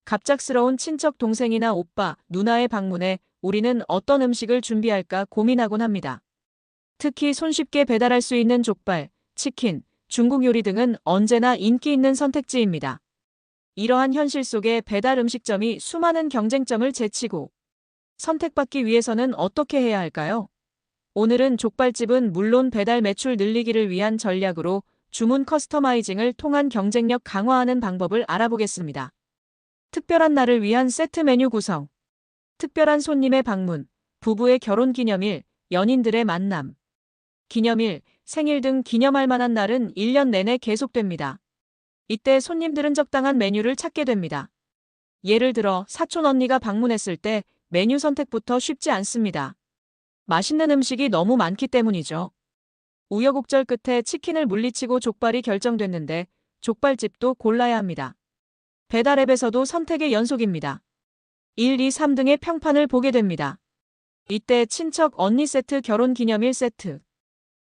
갑작스러운 친척 동생이나 오빠, 누나의 방문에 우리는 어떤 음식을 준비할까 고민하곤 합니다. 특히 손쉽게 배달할 수 있는 족발, 치킨, 중국 요리 등은 언제나 인기 있는 선택지입니다. 이러한 현실 속에 배달 음식점이 수많은 경쟁점을 제치고 선택받기 위해서는 어떻게 해야 할까요? 오늘은 족발집은 물론 배달 매출 늘리기를 위한 전략으로 주문 커스터마이징을 통한 경쟁력 강화하는 방법을 알아보겠습니다. 특별한 날을 위한 세트 메뉴 구성. 특별한 손님의 방문, 부부의 결혼 기념일, 연인들의 만남. 기념일, 생일 등 기념할 만한 날은 1년 내내 계속됩니다. 이때 손님들은 적당한 메뉴를 찾게 됩니다. 예를 들어 사촌 언니가 방문했을 때 메뉴 선택부터 쉽지 않습니다. 맛있는 음식이 너무 많기 때문이죠. 우여곡절 끝에 치킨을 물리치고 족발이 결정됐는데 족발집도 골라야 합니다. 배달 앱에서도 선택의 연속입니다. 1, 2, 3 등의 평판을 보게 됩니다. 이때 친척 언니 세트, 결혼 기념일 세트,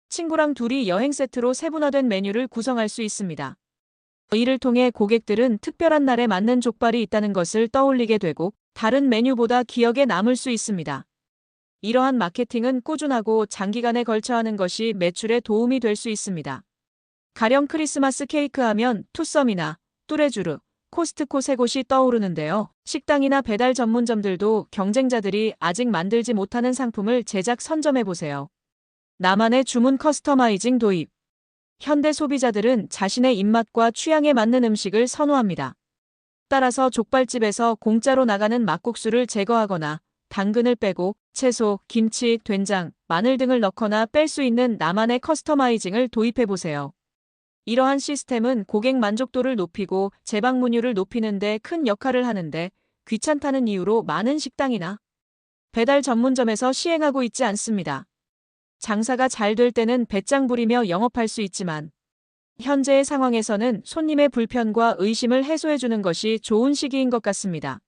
친구랑 둘이 여행 세트로 세분화된 메뉴를 구성할 수 있습니다. 이를 통해 고객들은 특별한 날에 맞는 족발이 있다는 것을 떠올리게 되고 다른 메뉴보다 기억에 남을 수 있습니다. 이러한 마케팅은 꾸준하고 장기간에 걸쳐 하는 것이 매출에 도움이 될 수 있습니다. 가령 크리스마스 케이크 하면 투썸이나 뚜레쥬르, 코스트코 세 곳이 떠오르는데요. 식당이나 배달 전문점들도 경쟁자들이 아직 만들지 못하는 상품을 제작 선점해보세요. 나만의 주문 커스터마이징 도입. 현대 소비자들은 자신의 입맛과 취향에 맞는 음식을 선호합니다. 따라서 족발집에서 공짜로 나가는 막국수를 제거하거나 당근을 빼고 채소, 김치, 된장, 마늘 등을 넣거나 뺄 수 있는 나만의 커스터마이징을 도입해보세요. 이러한 시스템은 고객 만족도를 높이고 재방문율을 높이는 데 큰 역할을 하는데 귀찮다는 이유로 많은 식당이나 배달 전문점에서 시행하고 있지 않습니다. 장사가 잘 될 때는 배짱 부리며 영업할 수 있지만 현재의 상황에서는 손님의 불편과 의심을 해소해주는 것이 좋은 시기인 것 같습니다.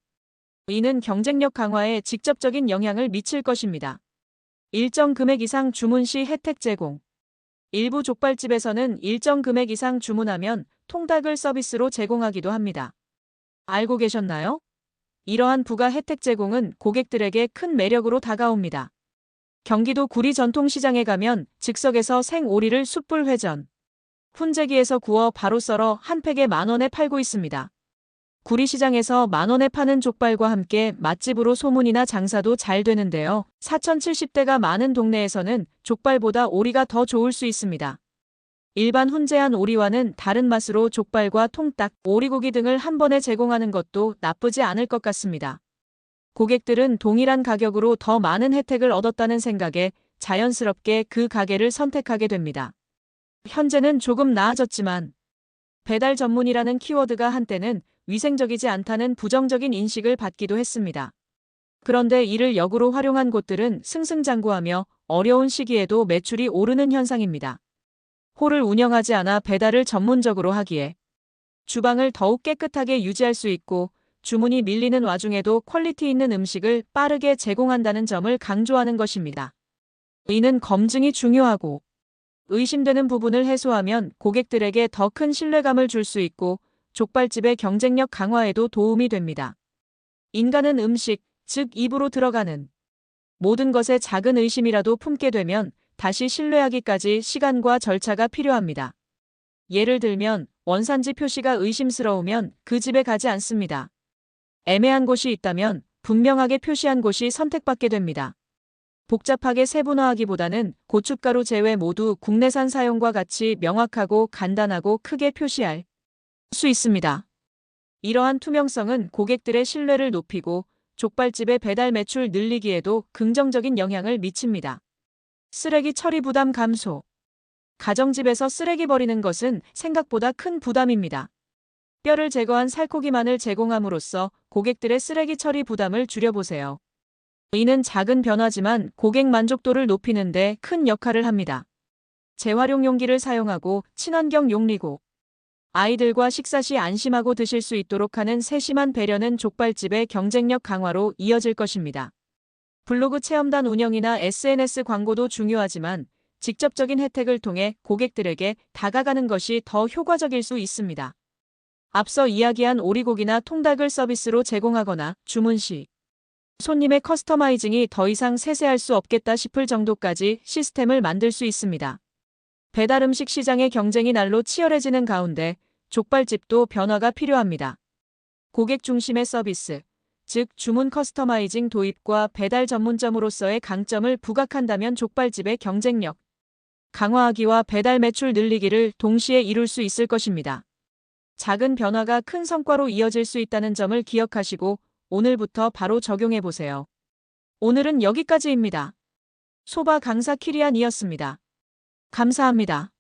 이는 경쟁력 강화에 직접적인 영향을 미칠 것입니다. 일정 금액 이상 주문 시 혜택 제공. 일부 족발집에서는 일정 금액 이상 주문하면 통닭을 서비스로 제공하기도 합니다. 알고 계셨나요? 이러한 부가 혜택 제공은 고객들에게 큰 매력으로 다가옵니다. 경기도 구리 전통시장에 가면 즉석에서 생오리를 숯불 회전, 훈제기에서 구워 바로 썰어 한 팩에 10,000원에 팔고 있습니다. 구리시장에서 10,000원에 파는 족발과 함께 맛집으로 소문이나 장사도 잘 되는데요. 4070대가 많은 동네에서는 족발보다 오리가 더 좋을 수 있습니다. 일반 훈제한 오리와는 다른 맛으로 족발과 통닭, 오리고기 등을 한 번에 제공하는 것도 나쁘지 않을 것 같습니다. 고객들은 동일한 가격으로 더 많은 혜택을 얻었다는 생각에 자연스럽게 그 가게를 선택하게 됩니다. 현재는 조금 나아졌지만 배달 전문이라는 키워드가 한때는 위생적이지 않다는 부정적인 인식을 받기도 했습니다. 그런데 이를 역으로 활용한 곳들은 승승장구하며 어려운 시기에도 매출이 오르는 현상입니다. 홀을 운영하지 않아 배달을 전문적으로 하기에 주방을 더욱 깨끗하게 유지할 수 있고 주문이 밀리는 와중에도 퀄리티 있는 음식을 빠르게 제공한다는 점을 강조하는 것입니다. 이는 검증이 중요하고 의심되는 부분을 해소하면 고객들에게 더 큰 신뢰감을 줄 수 있고 족발집의 경쟁력 강화에도 도움이 됩니다. 인간은 음식, 즉 입으로 들어가는 모든 것에 작은 의심이라도 품게 되면 다시 신뢰하기까지 시간과 절차가 필요합니다. 예를 들면 원산지 표시가 의심스러우면 그 집에 가지 않습니다. 애매한 곳이 있다면 분명하게 표시한 곳이 선택받게 됩니다. 복잡하게 세분화하기보다는 고춧가루 제외 모두 국내산 사용과 같이 명확하고 간단하고 크게 표시할 수 있습니다. 이러한 투명성은 고객들의 신뢰를 높이고 족발집의 배달 매출 늘리기에도 긍정적인 영향을 미칩니다. 쓰레기 처리 부담 감소. 가정집에서 쓰레기 버리는 것은 생각보다 큰 부담입니다. 뼈를 제거한 살코기만을 제공함으로써 고객들의 쓰레기 처리 부담을 줄여보세요. 이는 작은 변화지만 고객 만족도를 높이는 데 큰 역할을 합니다. 재활용 용기를 사용하고 친환경 용리고 아이들과 식사 시 안심하고 드실 수 있도록 하는 세심한 배려는 족발집의 경쟁력 강화로 이어질 것입니다. 블로그 체험단 운영이나 SNS 광고도 중요하지만 직접적인 혜택을 통해 고객들에게 다가가는 것이 더 효과적일 수 있습니다. 앞서 이야기한 오리고기나 통닭을 서비스로 제공하거나 주문 시 손님의 커스터마이징이 더 이상 세세할 수 없겠다 싶을 정도까지 시스템을 만들 수 있습니다. 배달 음식 시장의 경쟁이 날로 치열해지는 가운데 족발집도 변화가 필요합니다. 고객 중심의 서비스, 즉 주문 커스터마이징 도입과 배달 전문점으로서의 강점을 부각한다면 족발집의 경쟁력 강화하기와 배달 매출 늘리기를 동시에 이룰 수 있을 것입니다. 작은 변화가 큰 성과로 이어질 수 있다는 점을 기억하시고 오늘부터 바로 적용해 보세요. 오늘은 여기까지입니다. 소바 강사 키리안이었습니다. 감사합니다.